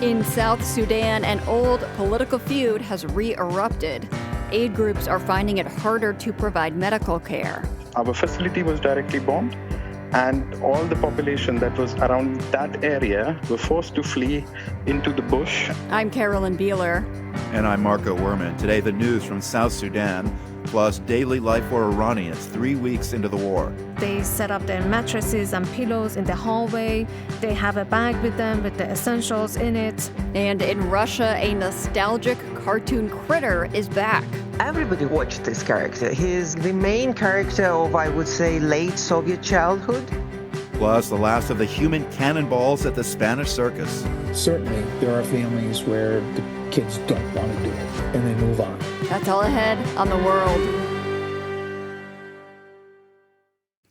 In South Sudan, an old political feud has re-erupted. Aid groups are finding it harder to provide medical care. Our facility was directly bombed, and all the population that was around that area were forced to flee into the bush. I'm Carolyn Beeler. And I'm Marco Werman. Today, the news from South Sudan, plus daily life for Iranians 3 weeks into the war. They set up their mattresses and pillows in the hallway. They have a bag with them with the essentials in it. And in Russia, a nostalgic cartoon critter is back. Everybody watched this character. He is the main character of, I would say, late Soviet childhood. Plus, the last of the human cannonballs at the Spanish circus. Certainly, there are families where the kids don't want to do it, and they move on. That's all ahead on The World.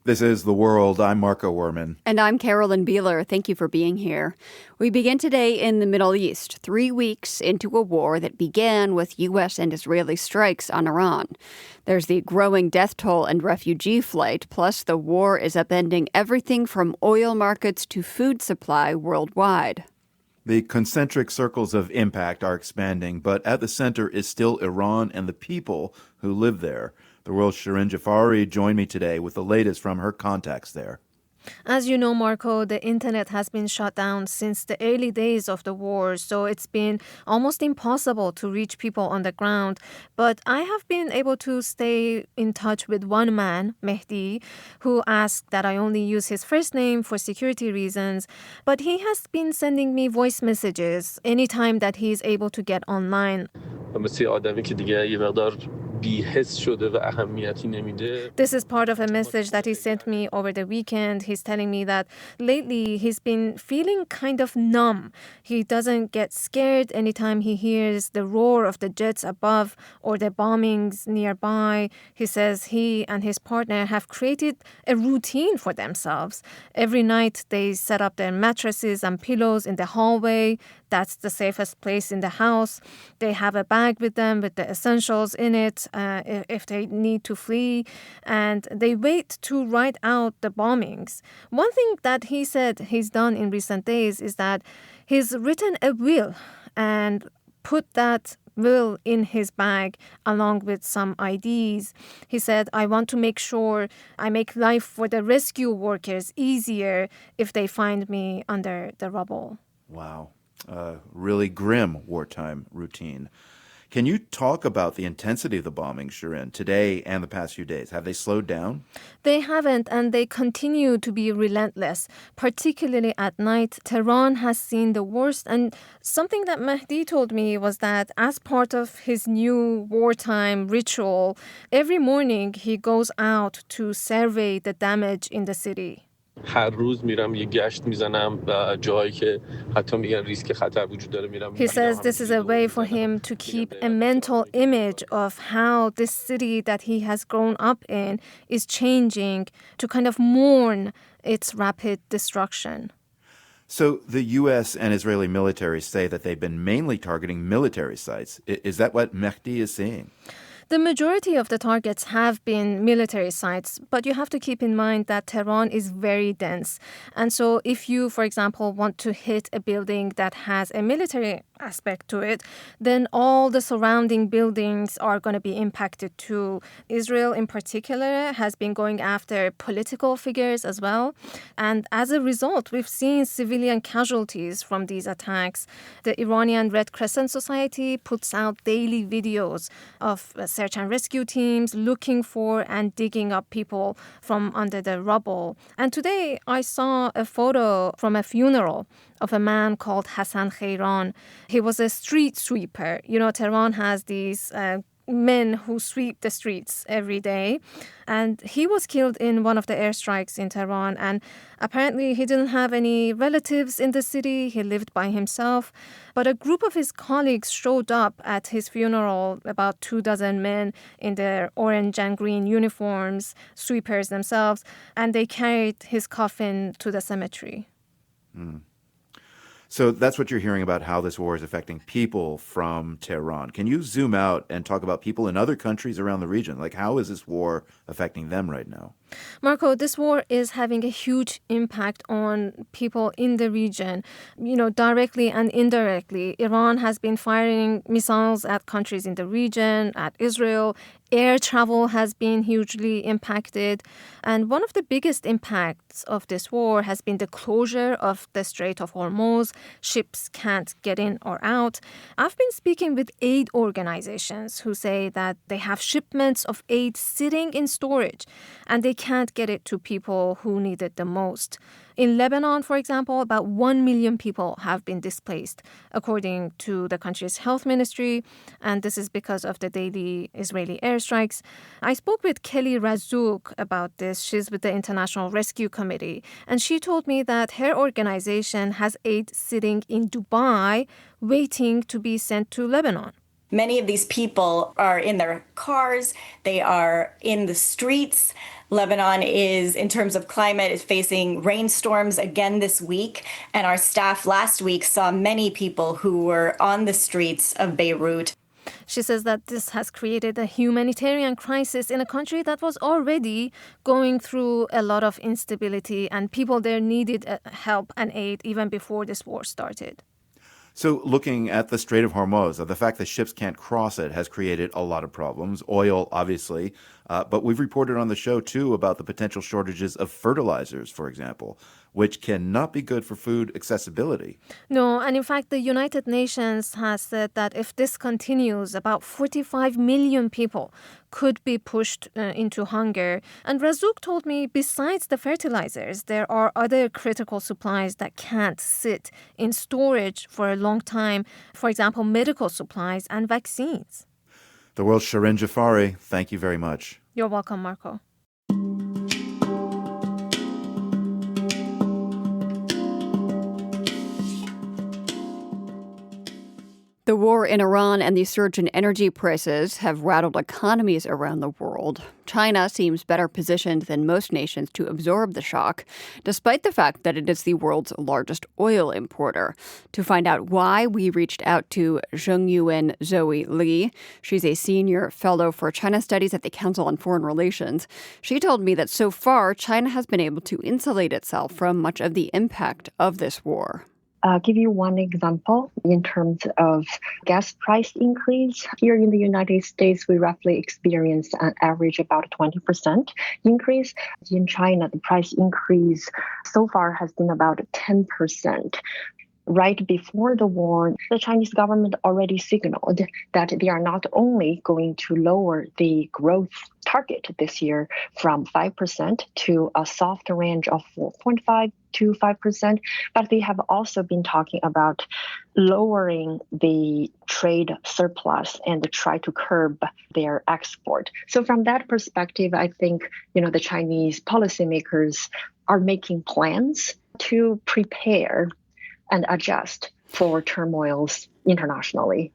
This is The World. I'm Marco Werman. And I'm Carolyn Beeler. Thank you for being here. We begin today in the Middle East, 3 weeks into a war that began with U.S. and Israeli strikes on Iran. There's the growing death toll and refugee flight, plus the war is upending everything from oil markets to food supply worldwide. The concentric circles of impact are expanding, but at the center is still Iran and the people who live there. The World's Shirin Jafari joined me today with the latest from her contacts there. As you know, Marco, the internet has been shut down since the early days of the war, so it's been almost impossible to reach people on the ground. But I have been able to stay in touch with one man, Mehdi, who asked that I only use his first name for security reasons. But he has been sending me voice messages anytime that he is able to get online. This is part of a message that he sent me over the weekend. He's telling me that lately he's been feeling kind of numb. He doesn't get scared anytime he hears the roar of the jets above or the bombings nearby. He says he and his partner have created a routine for themselves. Every night they set up their mattresses and pillows in the hallway. That's the safest place in the house. They have a bag with them with the essentials in it if they need to flee. And they wait to ride out the bombings. One thing that he said he's done in recent days is that he's written a will and put that will in his bag along with some IDs. He said, I want to make sure I make life for the rescue workers easier if they find me under the rubble. Wow. Really grim wartime routine. Can you talk about the intensity of the bombing, Shirin, today and the past few days? Have they slowed down? They haven't, and they continue to be relentless. Particularly at night, Tehran has seen the worst. And something that Mehdi told me was that as part of his new wartime ritual, every morning he goes out to survey the damage in the city. هر روز میرم یه گشت میزنم و جایی که حتی میگن ریسک خطر وجود داره میرم. He says this is a way for him to keep a mental image of how this city that he has grown up in is changing, to kind of mourn its rapid destruction. So the U.S. and Israeli militaries say that they've been mainly targeting military sites. Is that what Mehdi is saying? The majority of the targets have been military sites, but you have to keep in mind that Tehran is very dense. And so if you, for example, want to hit a building that has a military aspect to it, then all the surrounding buildings are going to be impacted too. Israel in particular has been going after political figures as well. And as a result, we've seen civilian casualties from these attacks. The Iranian Red Crescent Society puts out daily videos of search and rescue teams looking for and digging up people from under the rubble. And today I saw a photo from a funeral of a man called Hassan Ammar. He was a street sweeper. You know, Tehran has these men who sweep the streets every day. And he was killed in one of the airstrikes in Tehran. And apparently he didn't have any relatives in the city. He lived by himself. But a group of his colleagues showed up at his funeral, about 24 men in their orange and green uniforms, sweepers themselves, and they carried his coffin to the cemetery. So that's what you're hearing about how this war is affecting people from Tehran. Can you zoom out and talk about people in other countries around the region? Like, how is this war affecting them right now? Marco, this war is having a huge impact on people in the region, directly and indirectly. Iran has been firing missiles at countries in the region, at Israel. Air travel has been hugely impacted. And one of the biggest impacts of this war has been the closure of the Strait of Hormuz. Ships can't get in or out. I've been speaking with aid organizations who say that they have shipments of aid sitting in storage and they can't get it to people who need it the most. In Lebanon, for example, about 1 million people have been displaced, according to the country's health ministry, and this is because of the daily Israeli airstrikes. I spoke with Kelly Razouk about this. She's with the International Rescue Committee, and she told me that her organization has aid sitting in Dubai, waiting to be sent to Lebanon. Many of these people are in their cars, they are in the streets. Lebanon is, in terms of climate, is facing rainstorms again this week. And our staff last week saw many people who were on the streets of Beirut. She says that this has created a humanitarian crisis in a country that was already going through a lot of instability, and people there needed help and aid even before this war started. So looking at the Strait of Hormuz, the fact that ships can't cross it has created a lot of problems. Oil, obviously, but we've reported on the show, too, about the potential shortages of fertilizers, for example, which cannot be good for food accessibility. No, and in fact, the United Nations has said that if this continues, about 45 million people could be pushed into hunger. And Razouk told me, besides the fertilizers, there are other critical supplies that can't sit in storage for a long time. For example, medical supplies and vaccines. The world's Shirin Jafari, thank you very much. You're welcome, Marco. The war in Iran and the surge in energy prices have rattled economies around the world. China seems better positioned than most nations to absorb the shock, despite the fact that it is the world's largest oil importer. To find out why, we reached out to Zhengyuan Zoe Li. She's a senior fellow for China Studies at the Council on Foreign Relations. She told me that so far, China has been able to insulate itself from much of the impact of this war. I'll give you one example in terms of gas price increase. Here in the United States, we roughly experience an average about 20% increase. In China, the price increase so far has been about 10%. Right before the war, the Chinese government already signaled that they are not only going to lower the growth target this year from 5% to a soft range of 4.5 to 5%, but they have also been talking about lowering the trade surplus and try to curb their export. So from that perspective, I think, the Chinese policymakers are making plans to prepare and adjust for turmoils internationally.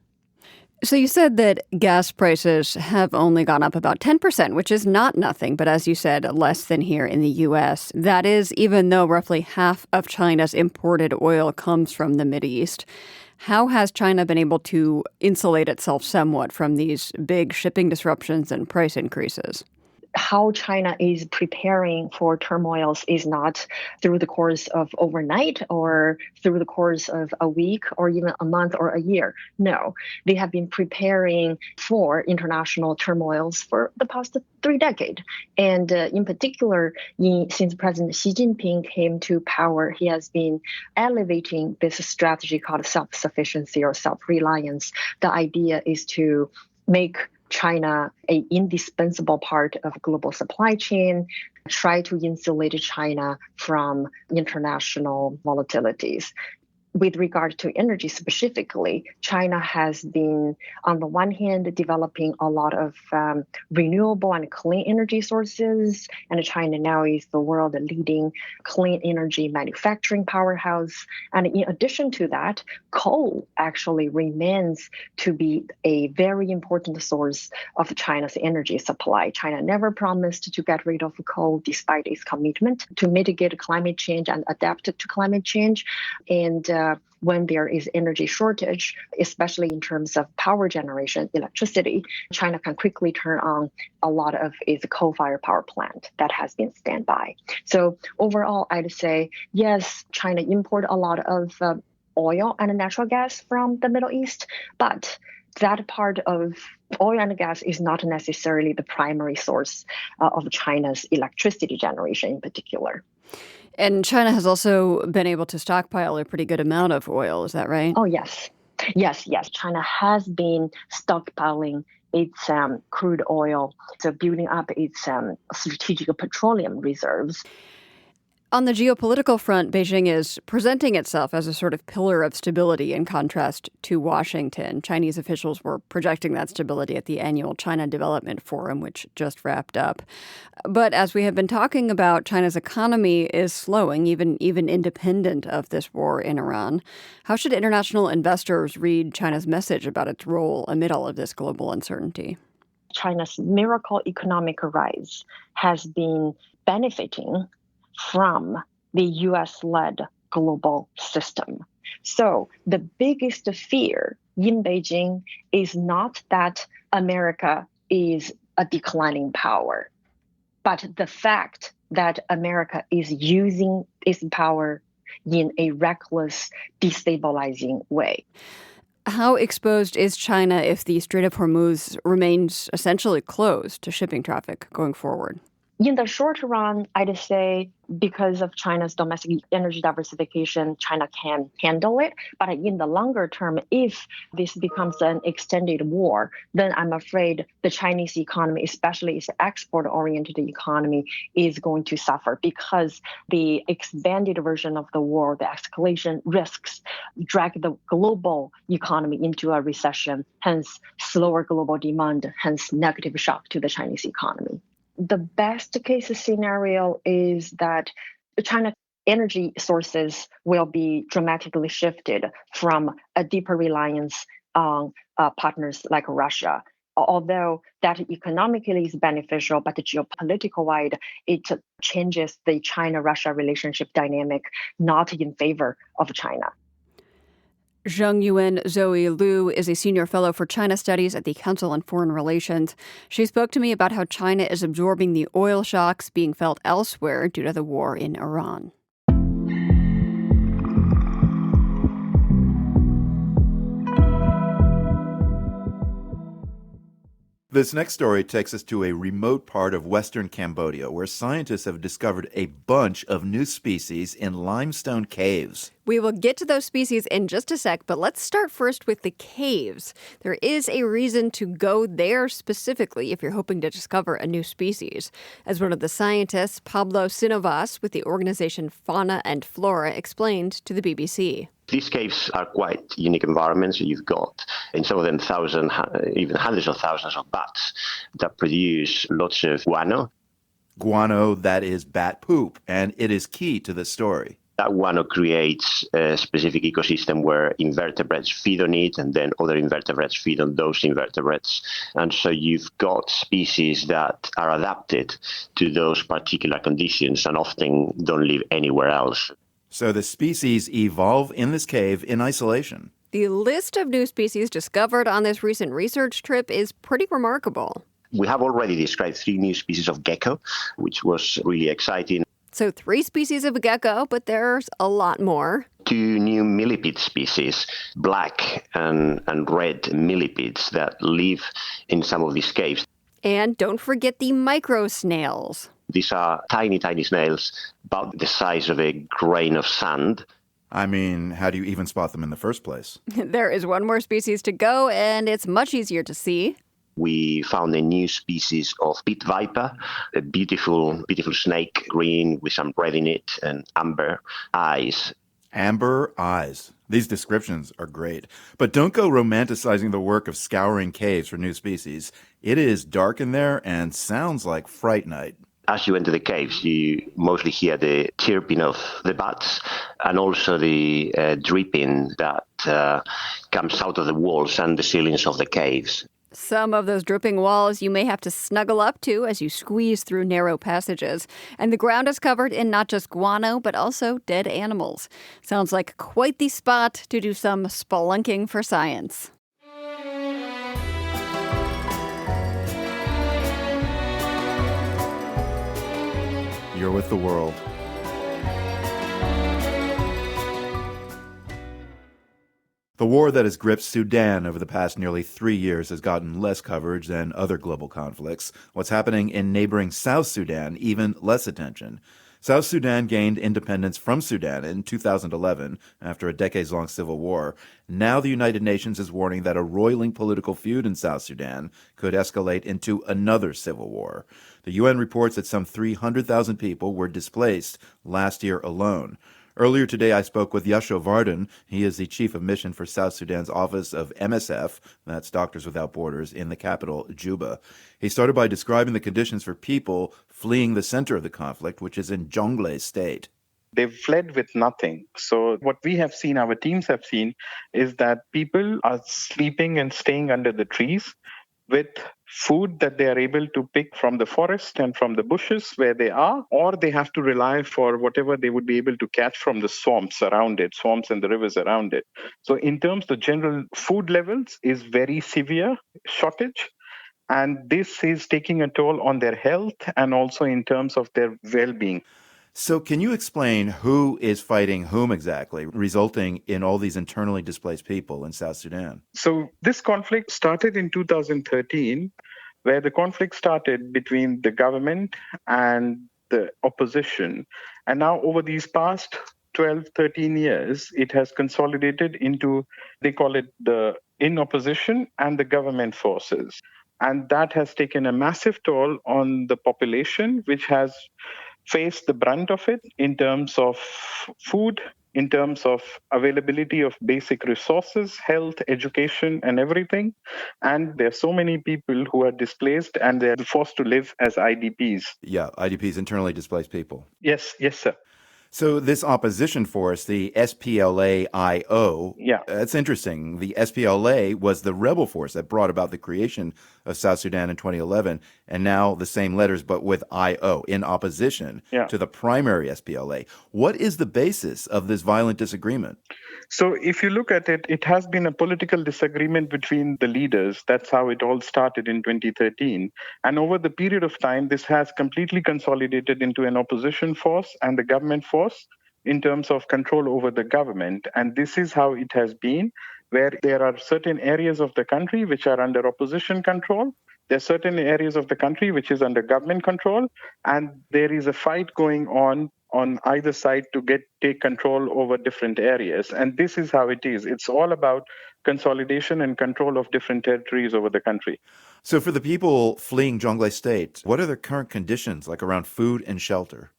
So you said that gas prices have only gone up about 10%, which is not nothing, but as you said, less than here in the U.S. That is even though roughly half of China's imported oil comes from the Mideast. How has China been able to insulate itself somewhat from these big shipping disruptions and price increases? How China is preparing for turmoils is not through the course of overnight or through the course of a week or even a month or a year. No, they have been preparing for international turmoils for the past 3 decades. And in particular, since President Xi Jinping came to power, he has been elevating this strategy called self-sufficiency or self-reliance. The idea is to make China an indispensable part of global supply chain, try to insulate China from international volatilities. With regard to energy specifically, China has been, on the one hand, developing a lot of renewable and clean energy sources, and China now is the world leading clean energy manufacturing powerhouse. And in addition to that, coal actually remains to be a very important source of China's energy supply. China never promised to get rid of coal despite its commitment to mitigate climate change and adapt to climate change. And when there is energy shortage, especially in terms of power generation, electricity, China can quickly turn on a lot of its coal-fired power plant that has been standby. So overall, I'd say, yes, China import a lot of oil and natural gas from the Middle East, but that part of oil and gas is not necessarily the primary source of China's electricity generation in particular. And China has also been able to stockpile a pretty good amount of oil, is that right? Oh, yes. Yes. China has been stockpiling its crude oil, so building up its strategic petroleum reserves. On the geopolitical front, Beijing is presenting itself as a sort of pillar of stability in contrast to Washington. Chinese officials were projecting that stability at the annual China Development Forum, which just wrapped up. But as we have been talking about, China's economy is slowing, even independent of this war in Iran. How should international investors read China's message about its role amid all of this global uncertainty? China's miracle economic rise has been benefiting from the US-led global system. So the biggest fear in Beijing is not that America is a declining power, but the fact that America is using its power in a reckless, destabilizing way. How exposed is China if the Strait of Hormuz remains essentially closed to shipping traffic going forward? In the short run, I'd say because of China's domestic energy diversification, China can handle it. But in the longer term, if this becomes an extended war, then I'm afraid the Chinese economy, especially its export-oriented economy, is going to suffer because the expanded version of the war, the escalation risks, drag the global economy into a recession, hence slower global demand, hence negative shock to the Chinese economy. The best case scenario is that China's energy sources will be dramatically shifted from a deeper reliance on partners like Russia. Although that economically is beneficial, but geopolitical-wise, it changes the China-Russia relationship dynamic, not in favor of China. Zheng Yuan Zoe Liu is a senior fellow for China Studies at the Council on Foreign Relations. She spoke to me about how China is absorbing the oil shocks being felt elsewhere due to the war in Iran. This next story takes us to a remote part of western Cambodia where scientists have discovered a bunch of new species in limestone caves. We will get to those species in just a sec, but let's start first with the caves. There is a reason to go there specifically if you're hoping to discover a new species. As one of the scientists, Pablo Sinovas, with the organization Fauna and Flora, explained to the BBC. These caves are quite unique environments. You've got, in some of them, thousands, even hundreds of thousands of bats that produce lots of guano. Guano, that is bat poop, and it is key to the story. That guano creates a specific ecosystem where invertebrates feed on it, and then other invertebrates feed on those invertebrates. And so you've got species that are adapted to those particular conditions and often don't live anywhere else. So the species evolve in this cave in isolation. The list of new species discovered on this recent research trip is pretty remarkable. We have already described 3 new species of gecko, which was really exciting. So 3 species of gecko, but there's a lot more. 2 new millipede species, black and red millipedes that live in some of these caves. And don't forget the micro snails. These are tiny, tiny snails, about the size of a grain of sand. I mean, how do you even spot them in the first place? There is one more species to go, and it's much easier to see. We found a new species of pit viper, a beautiful, beautiful snake, green with some red in it and amber eyes. Amber eyes. These descriptions are great. But don't go romanticizing the work of scouring caves for new species. It is dark in there and sounds like Fright Night. As you enter the caves, you mostly hear the chirping of the bats and also the dripping that comes out of the walls and the ceilings of the caves. Some of those dripping walls you may have to snuggle up to as you squeeze through narrow passages. And the ground is covered in not just guano, but also dead animals. Sounds like quite the spot to do some spelunking for science. You're with the world. The war that has gripped Sudan over the past nearly 3 years has gotten less coverage than other global conflicts. What's happening in neighboring South Sudan, even less attention. South Sudan gained independence from Sudan in 2011 after a decades-long civil war. Now the United Nations is warning that a roiling political feud in South Sudan could escalate into another civil war. The UN reports that some 300,000 people were displaced last year alone. Earlier today, I spoke with Yasho Varden. He is the chief of mission for South Sudan's office of MSF, that's Doctors Without Borders, in the capital, Juba. He started by describing the conditions for people fleeing the center of the conflict, which is in Jonglei state. They've fled with nothing. So what we have seen, our teams have seen, is that people are sleeping and staying under the trees with food that they are able to pick from the forest and from the bushes where they are, or they have to rely for whatever they would be able to catch from the swamps around it, swamps and the rivers around it. So in terms of general food levels is very severe shortage. And this is taking a toll on their health and also in terms of their well-being. So can you explain who is fighting whom exactly, resulting in all these internally displaced people in South Sudan? So this conflict started in 2013, where the conflict started between the government and the opposition. And now over these past 12, 13 years, it has consolidated into, they call it the in opposition and the government forces. And that has taken a massive toll on the population, which has faced the brunt of it in terms of food, in terms of availability of basic resources, health, education, and everything. And there are so many people who are displaced and they're forced to live as IDPs. Yeah, IDPs, internally displaced people. Yes, sir. So this opposition force, the SPLA-IO, Yeah. That's interesting. The SPLA was the rebel force that brought about the creation of South Sudan in 2011, and now the same letters but with IO, in opposition to the primary SPLA. What is the basis of this violent disagreement? So if you look at it, it has been a political disagreement between the leaders. That's how it all started in 2013. And over the period of time, this has completely consolidated into an opposition force and the government force in terms of control over the government. And this is how it has been, where there are certain areas of the country which are under opposition control. There are certain areas of the country which is under government control. And there is a fight going on either side to take control over different areas. And this is how it is. It's all about consolidation and control of different territories over the country. So for the people fleeing Jonglei State, what are their current conditions like around food and shelter?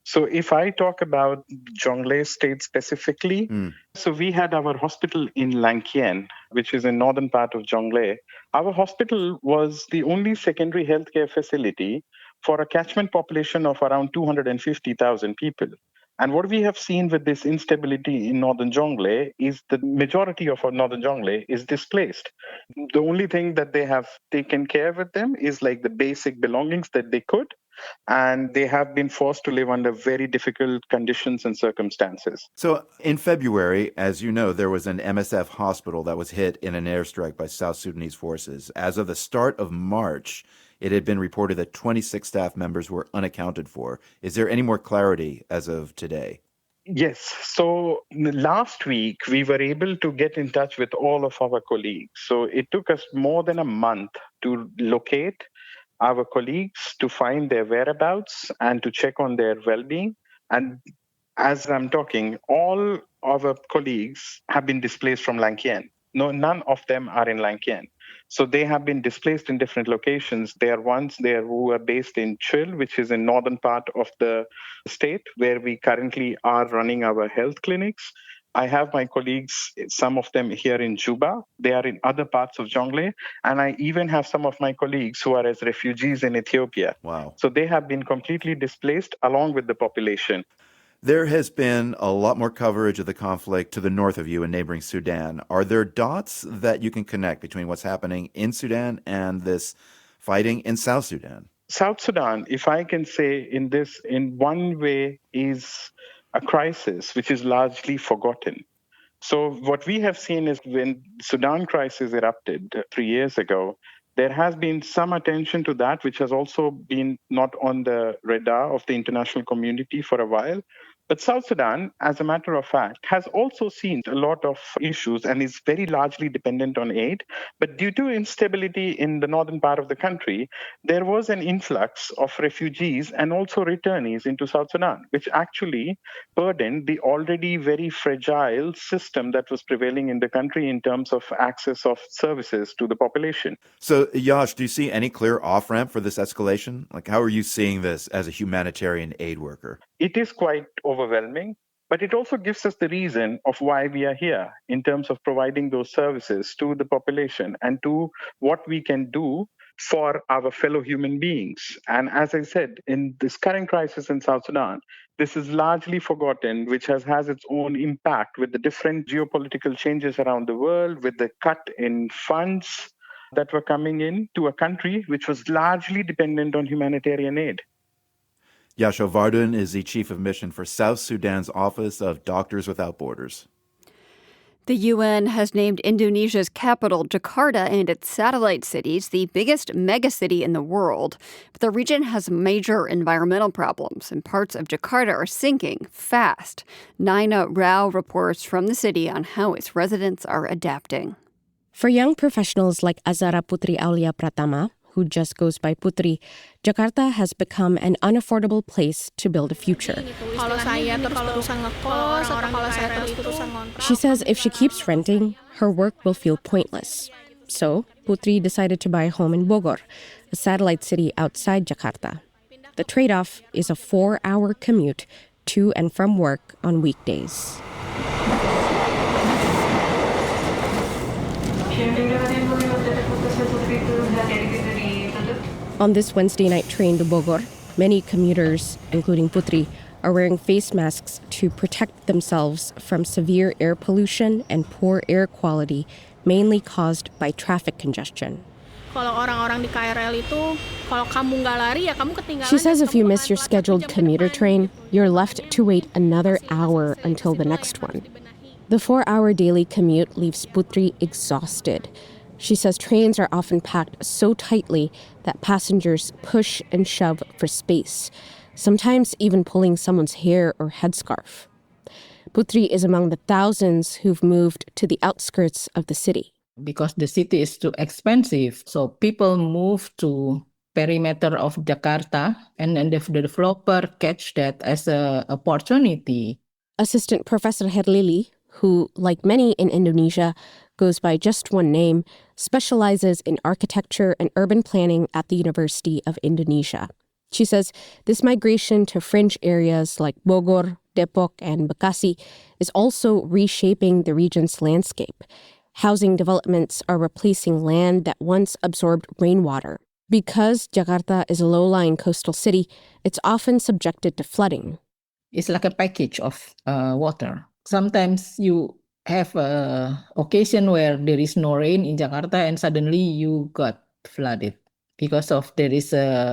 So if I talk about Jonglei State specifically, so we had our hospital in Lankien, which is in northern part of Jonglei. Our hospital was the only secondary healthcare facility for a catchment population of around 250,000 people. And what we have seen with this instability in northern Jonglei is the majority of our northern Jonglei is displaced. The only thing that they have taken care with them is like the basic belongings that they could. And they have been forced to live under very difficult conditions and circumstances. So in February, as you know, there was an MSF hospital that was hit in an airstrike by South Sudanese forces. As of the start of March, it had been reported that 26 staff members were unaccounted for. Is there any more clarity as of today? Yes. So last week, we were able to get in touch with all of our colleagues. So it took us more than a month to locate our colleagues, to find their whereabouts and to check on their well-being. And as I'm talking, all our colleagues have been displaced from Lankien. No, none of them are in Lankien. So they have been displaced in different locations. There are ones there who are based in Chil, which is in northern part of the state, where we currently are running our health clinics. I have my colleagues, some of them here in Juba. They are in other parts of Jonglei. And I even have some of my colleagues who are as refugees in Ethiopia. Wow. So they have been completely displaced along with the population. There has been a lot more coverage of the conflict to the north of you in neighboring Sudan. Are there dots that you can connect between what's happening in Sudan and this fighting in South Sudan? South Sudan, if I can say in one way, is a crisis which is largely forgotten. So what we have seen is when Sudan crisis erupted 3 years ago, there has been some attention to that, which has also been not on the radar of the international community for a while. But South Sudan, as a matter of fact, has also seen a lot of issues and is very largely dependent on aid. But due to instability in the northern part of the country, there was an influx of refugees and also returnees into South Sudan, which actually burdened the already very fragile system that was prevailing in the country in terms of access of services to the population. So, Yash, do you see any clear off-ramp for this escalation? Like, how are you seeing this as a humanitarian aid worker? It is quite overwhelming, but it also gives us the reason of why we are here in terms of providing those services to the population and to what we can do for our fellow human beings. And as I said, in this current crisis in South Sudan, this is largely forgotten, which has its own impact with the different geopolitical changes around the world, with the cut in funds that were coming in to a country which was largely dependent on humanitarian aid. Yasho Vardhan is the chief of mission for South Sudan's Office of Doctors Without Borders. The UN has named Indonesia's capital, Jakarta, and its satellite cities the biggest megacity in the world. But the region has major environmental problems, and parts of Jakarta are sinking fast. Naina Rao reports from the city on how its residents are adapting. For young professionals like Azara Putri Aulia Pratama, who just goes by Putri, Jakarta has become an unaffordable place to build a future. She says if she keeps renting, her work will feel pointless. So, Putri decided to buy a home in Bogor, a satellite city outside Jakarta. The trade-off is a 4-hour commute to and from work on weekdays. On this Wednesday night train to Bogor, many commuters, including Putri, are wearing face masks to protect themselves from severe air pollution and poor air quality, mainly caused by traffic congestion. She says if you miss your scheduled commuter train, you're left to wait another hour until the next one. The 4-hour daily commute leaves Putri exhausted. She says trains are often packed so tightly that passengers push and shove for space, sometimes even pulling someone's hair or headscarf. Putri is among the thousands who've moved to the outskirts of the city. Because the city is too expensive, so people move to perimeter of Jakarta, and then the developer catch that as an opportunity. Assistant Professor Herlili, who, like many in Indonesia, goes by just one name, specializes in architecture and urban planning at the University of Indonesia. She says this migration to fringe areas like Bogor, Depok, and Bekasi is also reshaping the region's landscape. Housing developments are replacing land that once absorbed rainwater. Because Jakarta is a low-lying coastal city, it's often subjected to flooding. It's like a package of water. Sometimes you have an occasion where there is no rain in Jakarta and suddenly you got flooded because of there is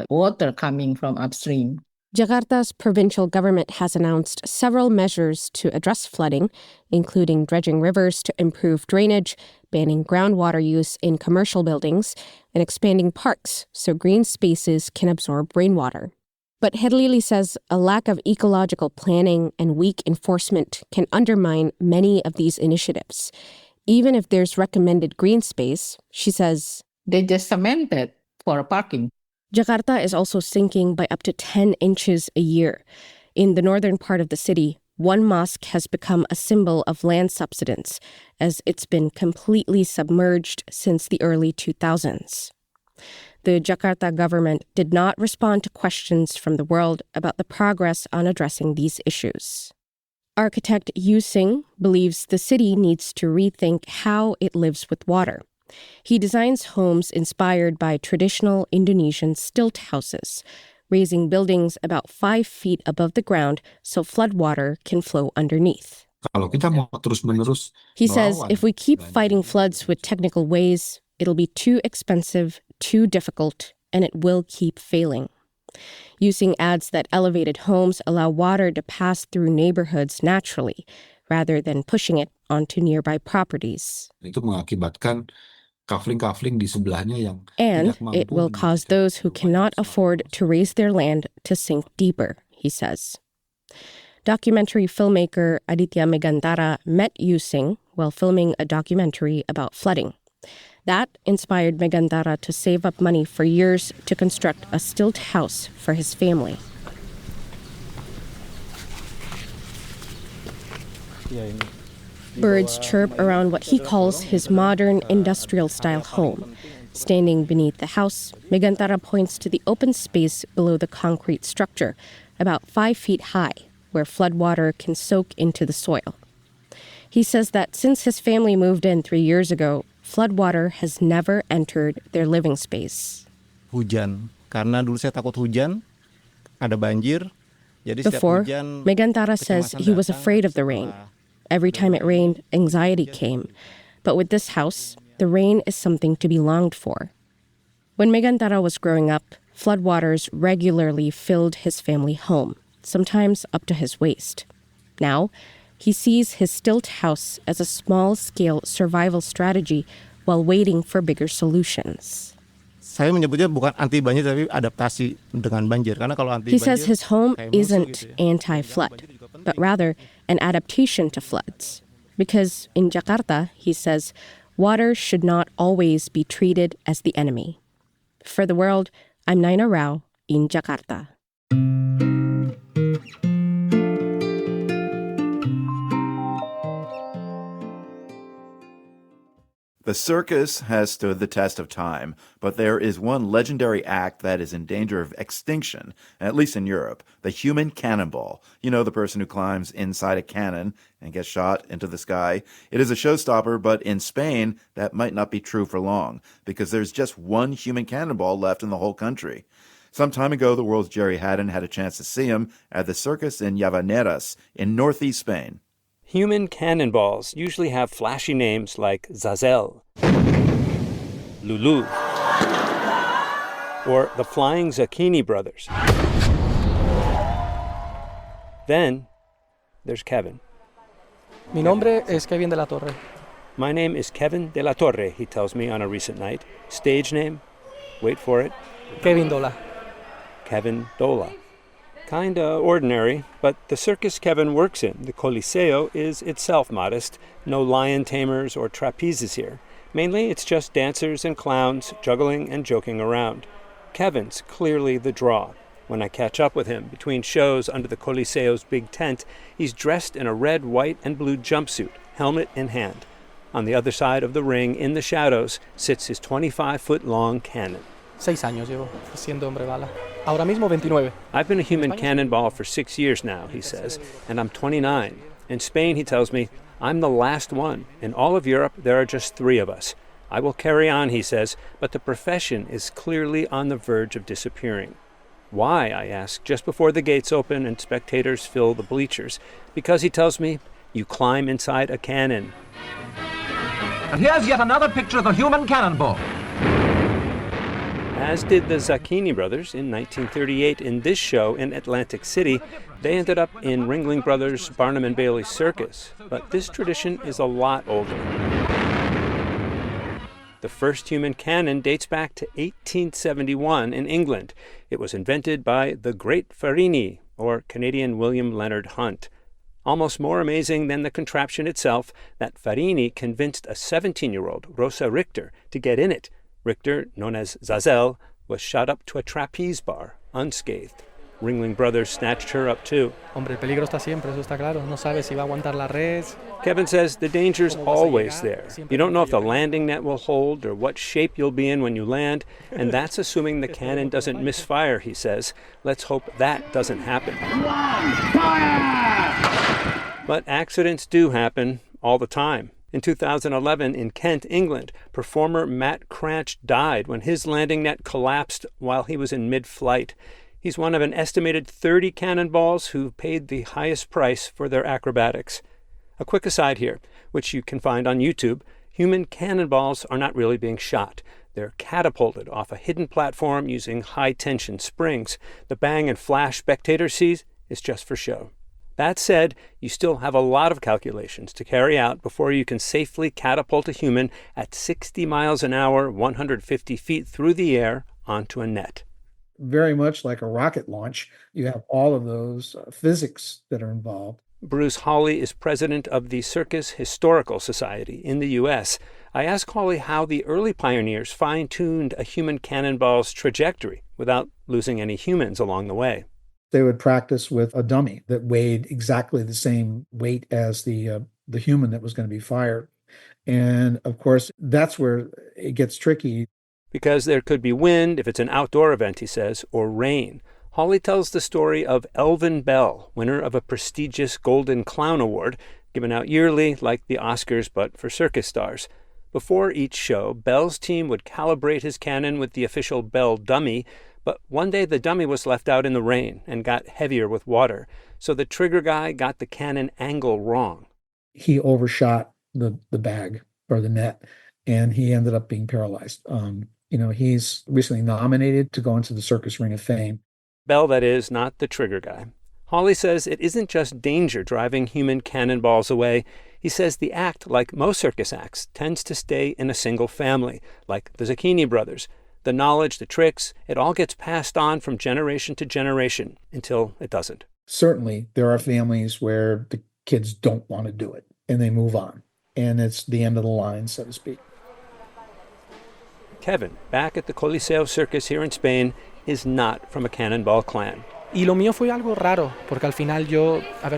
water coming from upstream. Jakarta's provincial government has announced several measures to address flooding, including dredging rivers to improve drainage, banning groundwater use in commercial buildings, and expanding parks so green spaces can absorb rainwater. But Herlili says a lack of ecological planning and weak enforcement can undermine many of these initiatives. Even if there's recommended green space, she says, they just cement it for parking. Jakarta is also sinking by up to 10 inches a year. In the northern part of the city, one mosque has become a symbol of land subsidence, as it's been completely submerged since the early 2000s. The Jakarta government did not respond to questions from the world about the progress on addressing these issues. Architect Yu Sing believes the city needs to rethink how it lives with water. He designs homes inspired by traditional Indonesian stilt houses, raising buildings about 5 feet above the ground so floodwater can flow underneath. Kalau kita mau terus-menerus He says melawan if we keep banjir fighting ini, floods with technical ways, it'll be too expensive, too difficult, and it will keep failing. Using ads that elevated homes allow water to pass through neighborhoods naturally, rather than pushing it onto nearby properties. itu mengakibatkan kafling-kafling di sebelahnya yang And tidak mampu it will cause those who cannot afford to raise their land to sink deeper, he says. Documentary filmmaker Aditya Megantara met Yusing while filming a documentary about flooding. That inspired Megantara to save up money for years to construct a stilt house for his family. Birds chirp around what he calls his modern industrial-style home. Standing beneath the house, Megantara points to the open space below the concrete structure, about 5 feet high, where floodwater can soak into the soil. He says that since his family moved in 3 years ago, floodwater has never entered their living space. Hujan, karena dulu saya takut hujan, ada banjir. Jadi setiap Before, hujan, Megantara says he was afraid of the rain. Every time it rained, anxiety came. But with this house, the rain is something to be longed for. When Megantara was growing up, floodwaters regularly filled his family home, sometimes up to his waist. Now, he sees his stilt house as a small-scale survival strategy while waiting for bigger solutions. saya menyebutnya bukan anti banjir tapi adaptasi dengan banjir. Karena kalau anti He banjir, says his home kayak musuh isn't gitu ya. anti-flood, but rather an adaptation to floods. Because in Jakarta, he says, water should not always be treated as the enemy. For the world, I'm Naina Rao in Jakarta. The circus has stood the test of time, but there is one legendary act that is in danger of extinction, at least in Europe, the human cannonball. You know, the person who climbs inside a cannon and gets shot into the sky. It is a showstopper, but in Spain, that might not be true for long, because there's just one human cannonball left in the whole country. Some time ago, the world's Jerry Haddon had a chance to see him at the circus in Llavaneras in northeast Spain. Human cannonballs usually have flashy names like Zazel, Lulu, or the Flying Zucchini Brothers. Then there's Kevin. Mi nombre es Kevin de la Torre. My name is Kevin de la Torre, he tells me on a recent night. Stage name? Wait for it. Kevin Dola. Kevin Dola. Kinda ordinary, but the circus Kevin works in, the Coliseo, is itself modest. No lion tamers or trapezes here. Mainly, it's just dancers and clowns juggling and joking around. Kevin's clearly the draw. When I catch up with him between shows under the Coliseo's big tent, he's dressed in a red, white, and blue jumpsuit, helmet in hand. On the other side of the ring, in the shadows, sits his 25-foot-long cannon. 6 años llevo siendo hombre bala. Ahora mismo 29. I've been a human cannonball for 6 years now, he says, and I'm 29. In Spain, he tells me, I'm the last one. In all of Europe, there are just 3 of us. I will carry on, he says, but the profession is clearly on the verge of disappearing. Why, I ask, just before the gates open and spectators fill the bleachers. Because, he tells me, you climb inside a cannon. And here's yet another picture of the human cannonball. As did the Zucchini Brothers in 1938 in this show in Atlantic City. They ended up in Ringling Brothers' Barnum and Bailey Circus, but this tradition is a lot older. The first human cannon dates back to 1871 in England. It was invented by the Great Farini, or Canadian William Leonard Hunt. Almost more amazing than the contraption itself, that Farini convinced a 17-year-old, Rosa Richter, to get in it. Richter, known as Zazel, was shot up to a trapeze bar, unscathed. Ringling Brothers snatched her up too. Hombre, el peligro está siempre, eso está claro. No sabe si va a aguantar la red. Kevin says the danger's always there. You don't know if the landing net will hold or what shape you'll be in when you land, and that's assuming the cannon doesn't misfire, he says. Let's hope that doesn't happen. But accidents do happen all the time. In 2011, in Kent, England, performer Matt Cranch died when his landing net collapsed while he was in mid-flight. He's one of an estimated 30 cannonballs who paid the highest price for their acrobatics. A quick aside here, which you can find on YouTube, human cannonballs are not really being shot. They're catapulted off a hidden platform using high-tension springs. The bang and flash spectator sees is just for show. That said, you still have a lot of calculations to carry out before you can safely catapult a human at 60 miles an hour, 150 feet through the air onto a net. Very much like a rocket launch, you have all of those physics that are involved. Bruce Hawley is president of the Circus Historical Society in the U.S. I asked Hawley how the early pioneers fine-tuned a human cannonball's trajectory without losing any humans along the way. They would practice with a dummy that weighed exactly the same weight as the human that was going to be fired. And of course, that's where it gets tricky. Because there could be wind if it's an outdoor event, he says, or rain. Hawley tells the story of Elvin Bell, winner of a prestigious Golden Clown Award, given out yearly like the Oscars but for circus stars. Before each show, Bell's team would calibrate his cannon with the official Bell dummy, but one day the dummy was left out in the rain and got heavier with water, so the trigger guy got the cannon angle wrong. He overshot the bag or the net, and he ended up being paralyzed. He's recently nominated to go into the Circus Ring of Fame. Bell, that is, not the trigger guy. Hawley says it isn't just danger driving human cannonballs away. He says the act, like most circus acts, tends to stay in a single family, like the Zucchini brothers. The knowledge, the tricks, it all gets passed on from generation to generation until it doesn't. Certainly, there are families where the kids don't want to do it, and they move on. And it's the end of the line, so to speak. Kevin, back at the Coliseo Circus here in Spain, is not from a cannonball clan. Y lo mío fue algo raro, porque al final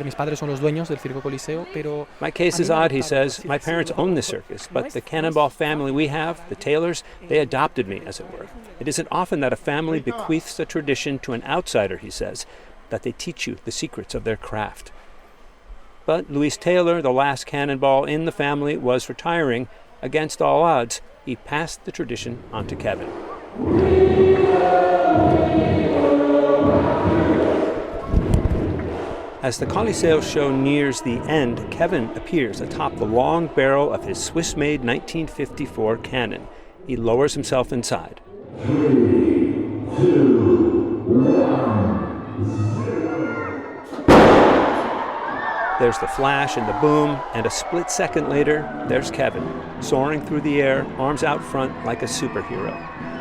mis padres son los dueños del Circo Coliseo, pero... My case is odd, he says. My parents own the circus, but the cannonball family we have, the Taylors, they adopted me, as it were. It isn't often that a family bequeaths a tradition to an outsider, he says, that they teach you the secrets of their craft. But Luis Taylor, the last cannonball in the family, was retiring. Against all odds, he passed the tradition on to Kevin. As the Coliseo show nears the end, Kevin appears atop the long barrel of his Swiss-made 1954 cannon. He lowers himself inside. 3, 2, 1. There's the flash and the boom, and a split second later, there's Kevin, soaring through the air, arms out front like a superhero.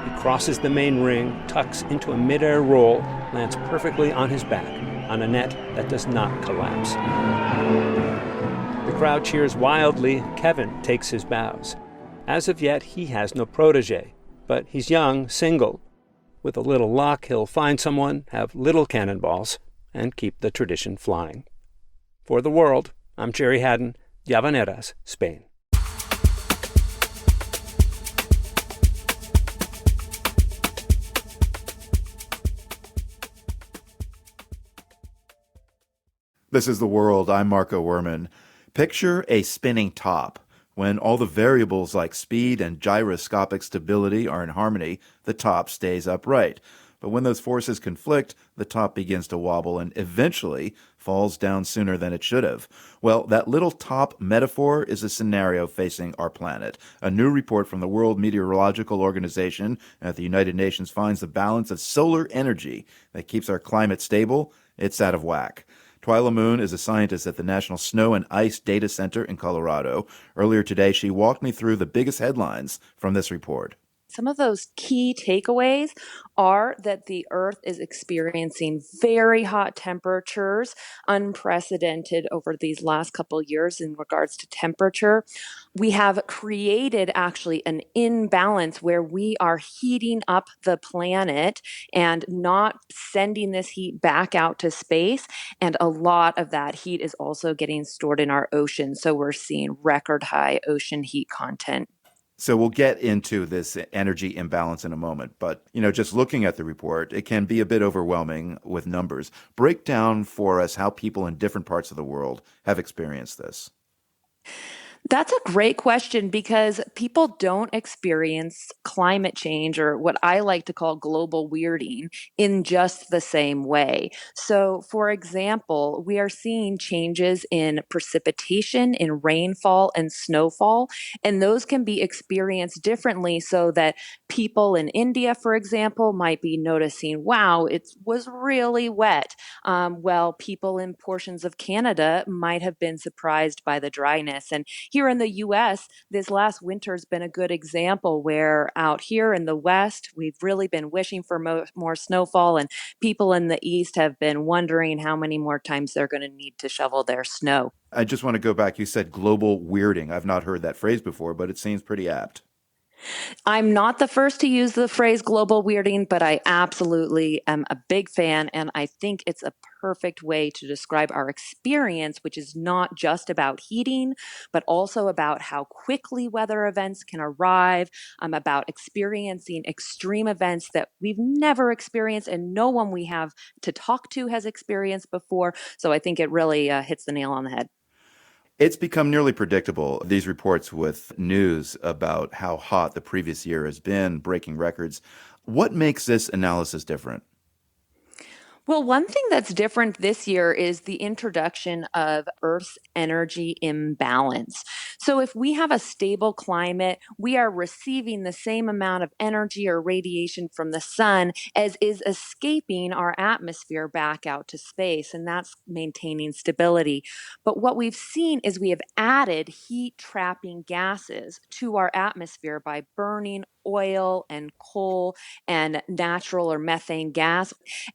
He crosses the main ring, tucks into a mid-air roll, lands perfectly on his back, on a net that does not collapse. The crowd cheers wildly. Kevin takes his bows. As of yet, he has no protege, but he's young, single. With a little luck, he'll find someone, have little cannonballs, and keep the tradition flying. For the World, I'm Jerry Haddon, Llavaneras, Spain. This is The World. I'm Marco Werman. Picture a spinning top. When all the variables like speed and gyroscopic stability are in harmony, the top stays upright. But when those forces conflict, the top begins to wobble and eventually falls down sooner than it should have. Well, that little top metaphor is a scenario facing our planet. A new report from the World Meteorological Organization at the United Nations finds the balance of solar energy that keeps our climate stable. It's out of whack. Twyla Moon is a scientist at the National Snow and Ice Data Center in Colorado. Earlier today, she walked me through the biggest headlines from this report. Some of those key takeaways are that the Earth is experiencing very hot temperatures, unprecedented over these last couple of years in regards to temperature. We have created actually an imbalance where we are heating up the planet and not sending this heat back out to space. And a lot of that heat is also getting stored in our oceans. So we're seeing record high ocean heat content. So we'll get into this energy imbalance in a moment. But, just looking at the report, it can be a bit overwhelming with numbers. Break down for us how people in different parts of the world have experienced this. That's a great question because people don't experience climate change or what I like to call global weirding in just the same way. So, for example, we are seeing changes in precipitation, in rainfall, and snowfall, and those can be experienced differently so that people in India, for example, might be noticing, wow, it was really wet. While people in portions of Canada might have been surprised by the dryness. And here in the US, this last winter has been a good example where out here in the West, we've really been wishing for more snowfall, and people in the East have been wondering how many more times they're going to need to shovel their snow. I just want to go back. You said global weirding. I've not heard that phrase before, but it seems pretty apt. I'm not the first to use the phrase global weirding, but I absolutely am a big fan. And I think it's a perfect way to describe our experience, which is not just about heating, but also about how quickly weather events can arrive, about experiencing extreme events that we've never experienced and no one we have to talk to has experienced before. So I think it really hits the nail on the head. It's become nearly predictable, these reports with news about how hot the previous year has been, breaking records. What makes this analysis different? Well, one thing that's different this year is the introduction of Earth's energy imbalance. So, if we have a stable climate, we are receiving the same amount of energy or radiation from the sun as is escaping our atmosphere back out to space, and that's maintaining stability. But what we've seen is we have added heat trapping gases to our atmosphere by burning oil and coal and natural or methane gas.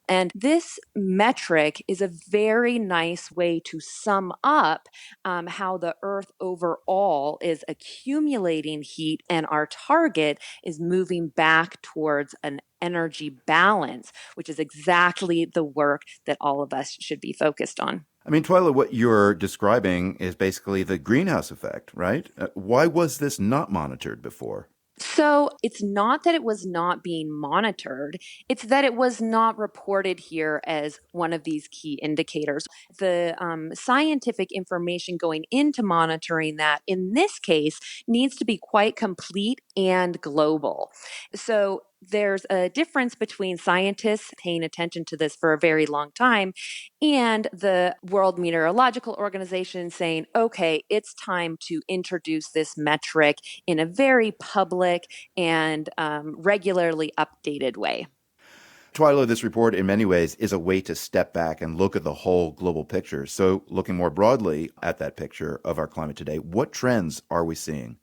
And this metric is a very nice way to sum up how the Earth overall is accumulating heat, and our target is moving back towards an energy balance, which is exactly the work that all of us should be focused on. I mean, Twyla, what you're describing is basically the greenhouse effect, right? Why was this not monitored before? So it's not that it was not being monitored, it's that it was not reported here as one of these key indicators. The scientific information going into monitoring that in this case needs to be quite complete and global. So there's a difference between scientists paying attention to this for a very long time and the World Meteorological Organization saying, okay, it's time to introduce this metric in a very public and regularly updated way. Twyla, this report in many ways is a way to step back and look at the whole global picture. So, looking more broadly at that picture of our climate today, what trends are we seeing?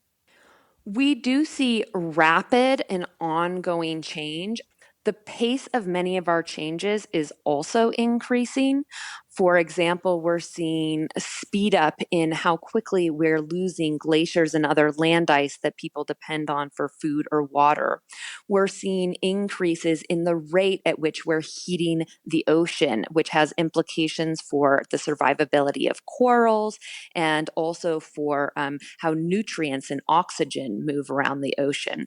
We do see rapid and ongoing change. The pace of many of our changes is also increasing. For example, we're seeing a speed up in how quickly we're losing glaciers and other land ice that people depend on for food or water. We're seeing increases in the rate at which we're heating the ocean, which has implications for the survivability of corals and also for how nutrients and oxygen move around the ocean.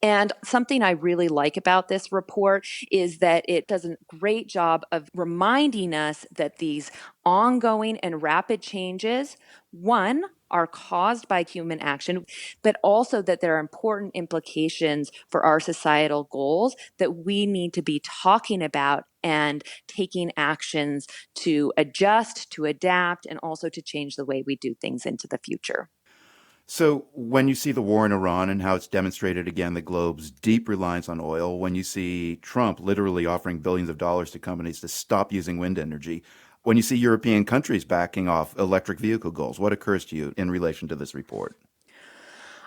And something I really like about this report is that it does a great job of reminding us that these ongoing and rapid changes, one, are caused by human action, but also that there are important implications for our societal goals that we need to be talking about and taking actions to adjust, to adapt, and also to change the way we do things into the future. So, when you see the war in Iran and how it's demonstrated again the globe's deep reliance on oil, when you see Trump literally offering billions of dollars to companies to stop using wind energy, when you see European countries backing off electric vehicle goals, what occurs to you in relation to this report?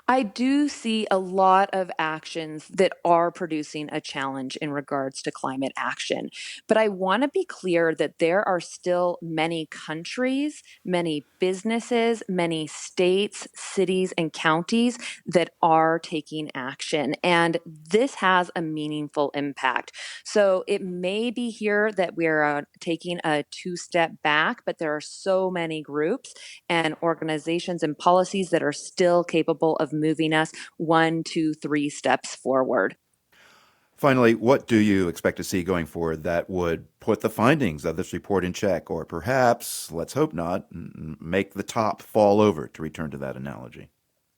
I do see a lot of actions that are producing a challenge in regards to climate action. But I want to be clear that there are still many countries, many businesses, many states, cities, and counties that are taking action. And this has a meaningful impact. So it may be here that we're taking a two-step back, but there are so many groups and organizations and policies that are still capable of moving us 1, 2, 3 steps forward. Finally, what do you expect to see going forward that would put the findings of this report in check, or perhaps, let's hope not, make the top fall over, to return to that analogy?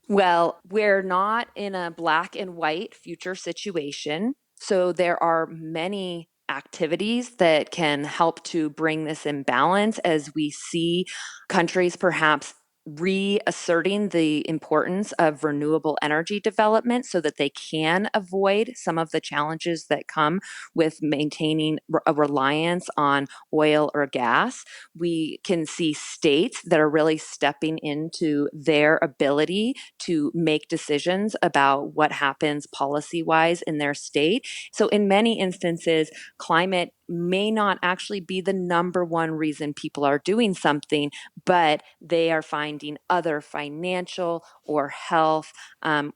Well, we're not in a black and white future situation. So there are many activities that can help to bring this in balance as we see countries perhaps reasserting the importance of renewable energy development so that they can avoid some of the challenges that come with maintaining a reliance on oil or gas. We can see states that are really stepping into their ability to make decisions about what happens policy-wise in their state. So in many instances, climate may not actually be the number one reason people are doing something, but they are finding other financial or health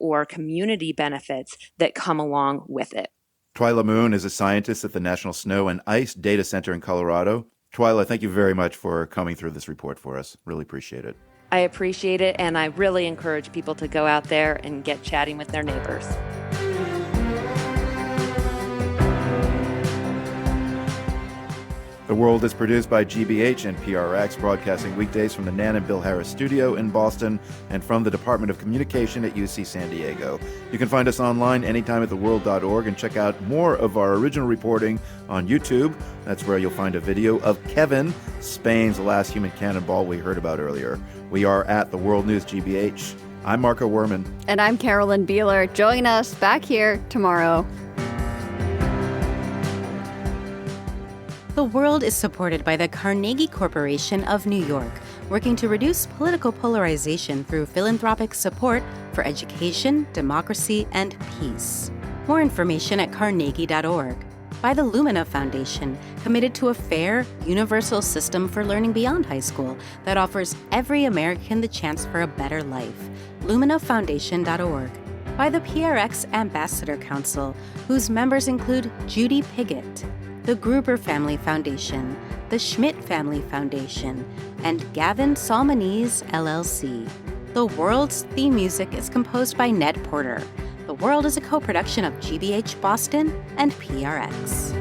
or community benefits that come along with it. Twyla Moon is a scientist at the National Snow and Ice Data Center in Colorado. Twyla, thank you very much for coming through this report for us. Really appreciate it. I appreciate it, and I really encourage people to go out there and get chatting with their neighbors. The World is produced by GBH and PRX, broadcasting weekdays from the Nan and Bill Harris studio in Boston and from the Department of Communication at UC San Diego. You can find us online anytime at theworld.org and check out more of our original reporting on YouTube. That's where you'll find a video of Kevin, Spain's last human cannonball we heard about earlier. We are at The World News GBH. I'm Marco Werman. And I'm Carolyn Beeler. Join us back here tomorrow. The World is supported by the Carnegie Corporation of New York, working to reduce political polarization through philanthropic support for education, democracy, and peace. More information at carnegie.org. By the Lumina Foundation, committed to a fair, universal system for learning beyond high school that offers every American the chance for a better life. LuminaFoundation.org. By the PRX Ambassador Council, whose members include Judy Piggott, the Gruber Family Foundation, the Schmidt Family Foundation, and Gavin Salmonese, LLC. The World's theme music is composed by Ned Porter. The World is a co-production of GBH Boston and PRX.